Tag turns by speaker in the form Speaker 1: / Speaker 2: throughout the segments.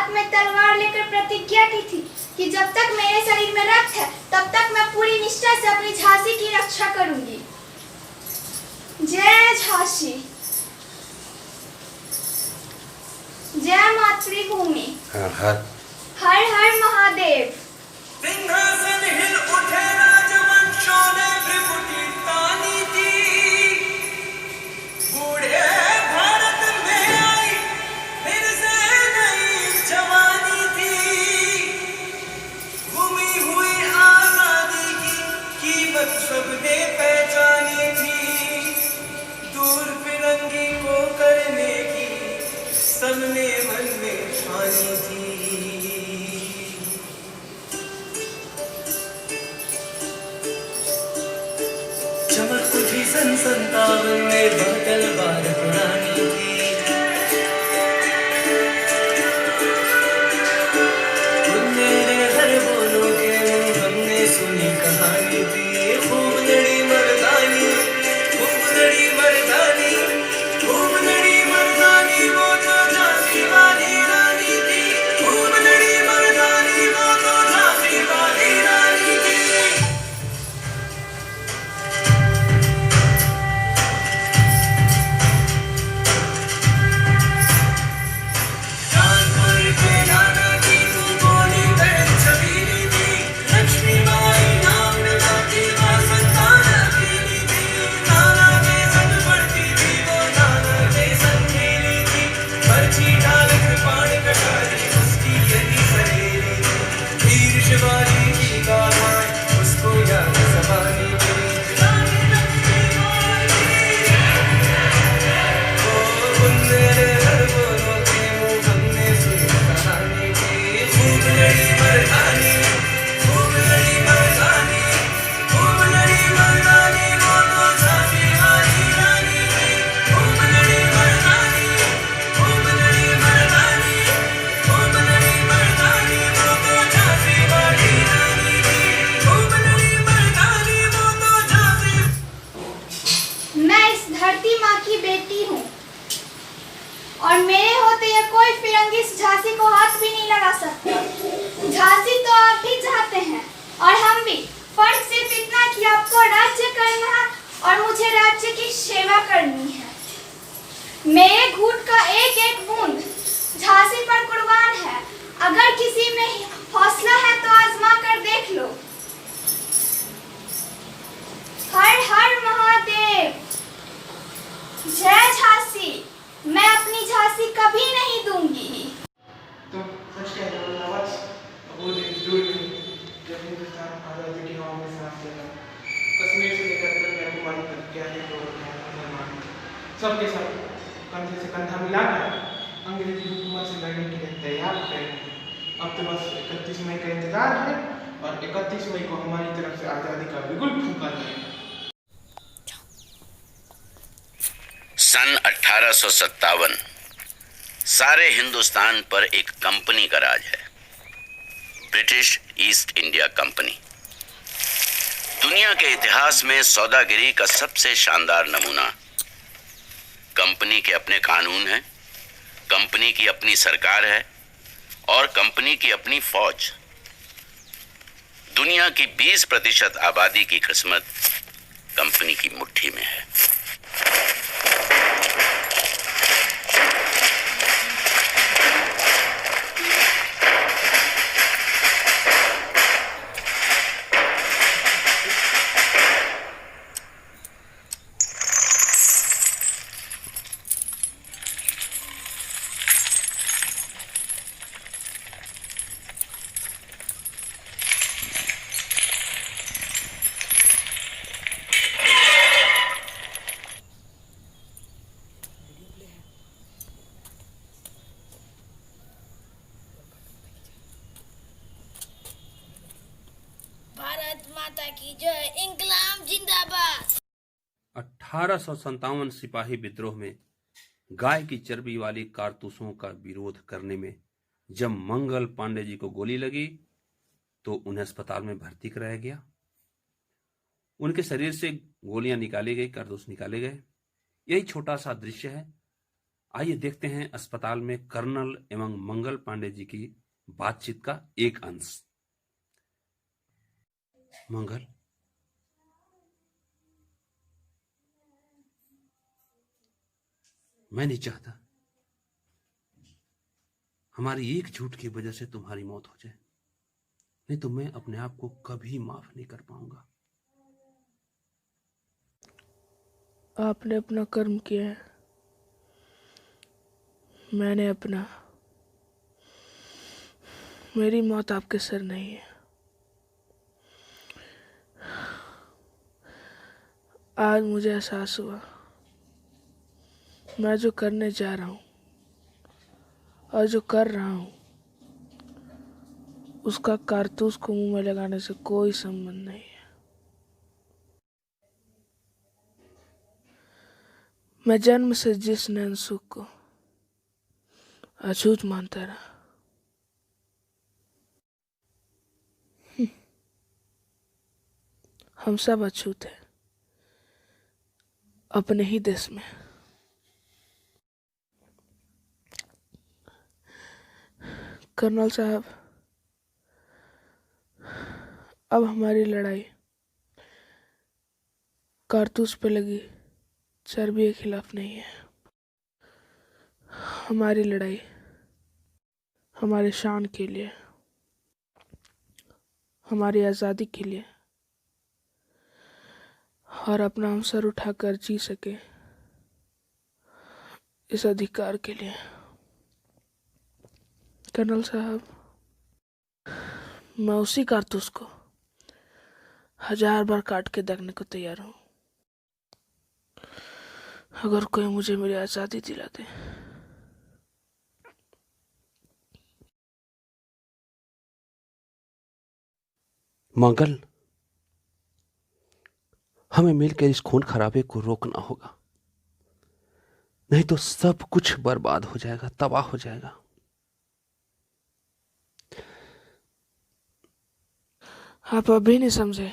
Speaker 1: हाथ में तलवार लेकर प्रतिज्ञा की थी कि जब तक मेरे शरीर में रक्त है तब तक मैं पूरी निष्ठा से अपनी झांसी की रक्षा करूंगी। जय झांसी, जय मातृभूमि,
Speaker 2: हर हर
Speaker 1: हर हर महादेव।
Speaker 3: सिंहासन हिल उठे राजवंशों ने त्रिपुटी तानी थी। बूढ़े भारत में आई फिर से नई जवानी थी। घूमी हुई आजादी की कीमत सबने पहचानी थी। दूर फिरंगी को करने की सबने मन में ठानी थी। चमक उठी सन 57 में वह तलवार पुरानी थी। मेरे हर बोलों के हमने सुनी कहानी थी। खूब लड़ी मर्दानी, खूब लड़ी मर्दानी, खूब लड़ी मर्दानी, वो तो झांसी वाली रानी थी। खूब लड़ी मर्दानी, वो तो झांसी वाली रानी थी। कानपुर के नाना की तू बोली बहन छबीली थी। लक्ष्मी बाई नाम लगाती मां संतान अकेली थी। नाना के संग पढ़ती थी वो, नाना के संग खेली थी। पर्ची डाल कृपाण कटारी उसकी यही सहेली थी। वीर शिवाजी की गाथाएं उसको याद सवारी थी। रानी लक्ष्मी बाई ओ बुंदेले हर बोलों के मुंह हमने सुनी कहानी थी। खूब लड़ी मर्दानी, खूब लड़ी मर्दानी, खूब लड़ी मर्दानी, वो तो झांसी वाली रानी थी। खूब लड़ी मर्दानी, खूब लड़ी मर्दानी, खूब लड़ी मर्दानी, वो तो झांसी वाली रानी थी। खूब लड़ी मर्दानी, वो तो झांसी।
Speaker 1: मैं इस धरती माँ की बेटी हूँ और मेरे होते ये कोई फिरंगी इस झांसी को हाथ भी नहीं लगा सकता। झांसी तो आप भी चाहते हैं और हम भी। फर्क सिर्फ इतना कि आपको राज्य करना है और मुझे राज्य की सेवा करनी है। मेरे घूंट का एक एक बूंद झांसी पर कुर्बान है। अगर किसी में हौसला है तो आजमा कर देख लो। हर हर महादेव, जय झांसी। मैं अपनी झांसी कभी नहीं दूंगी।
Speaker 4: तो सच कह रहा हूँ नवाज, वो दिन दूर नहीं जब हिंदुस्तान आज़ादी की हवा में सांस लेगा। कश्मीर से लेकर कन्याकुमारी तक क्या है तो मुसलमान सबके सब कंधे से कंधा मिलाकर अंग्रेजी हुकूमत से लड़ने के लिए तैयार हैं। अब तो बस 31 मई का इंतजार है और 31 मई को हमारी तरफ से आज़ादी का बिगुल फूंका जाएगा।
Speaker 2: सन 1857 सारे हिंदुस्तान पर एक कंपनी का राज है, ब्रिटिश ईस्ट इंडिया कंपनी। दुनिया के इतिहास में सौदागिरी का सबसे शानदार नमूना। कंपनी के अपने कानून हैं, कंपनी की अपनी सरकार है और कंपनी की अपनी फौज। दुनिया की 20% आबादी की किस्मत कंपनी की मुट्ठी में है।
Speaker 5: भारत माता की जय, इंकलाब जिंदाबाद।
Speaker 6: 1857 सिपाही विद्रोह में गाय की चर्बी वाली कारतूसों का विरोध करने में जब मंगल पांडे जी को गोली लगी तो उन्हें अस्पताल में भर्ती कराया गया। उनके शरीर से गोलियां निकाली गई, कारतूस निकाले गए। यही छोटा सा दृश्य है आइए देखते हैं अस्पताल में कर्नल एवं मंगल पांडे जी की बातचीत का एक अंश। मंगल, मैं नहीं चाहता हमारी एक झूठ की वजह से तुम्हारी मौत हो जाए, नहीं तो मैं अपने आप को कभी माफ नहीं कर पाऊंगा।
Speaker 7: आपने अपना कर्म किया है, मैंने अपना। मेरी मौत आपके सिर नहीं है। आज मुझे एहसास हुआ मैं जो करने जा रहा हूँ और जो कर रहा हूँ उसका कारतूस को मुंह में लगाने से कोई संबंध नहीं है। मैं जन्म से जिस नैन सुख को अछूत मानता रहा, हम सब अछूत हैं अपने ही देश में। कर्नल साहब, अब हमारी लड़ाई कारतूस पे लगी चर्बी के खिलाफ नहीं है। हमारी लड़ाई हमारे शान के लिए, हमारी आज़ादी के लिए और अपना हम सर उठाकर जी सके इस अधिकार के लिए। कर्नल साहब, मैं उसी कारतूस को 1000 बार काट के दागने को तैयार हूँ अगर कोई मुझे मेरी आज़ादी दिला दे।
Speaker 6: मंगल, हमें मिलकर इस खून खराबे को रोकना होगा, नहीं तो सब कुछ बर्बाद हो जाएगा, तबाह हो जाएगा।
Speaker 7: आप अभी नहीं समझे,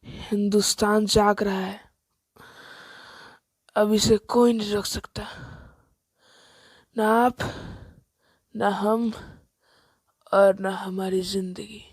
Speaker 7: हिंदुस्तान जाग रहा है। अब इसे कोई नहीं रोक सकता, ना आप, ना हम और ना हमारी जिंदगी।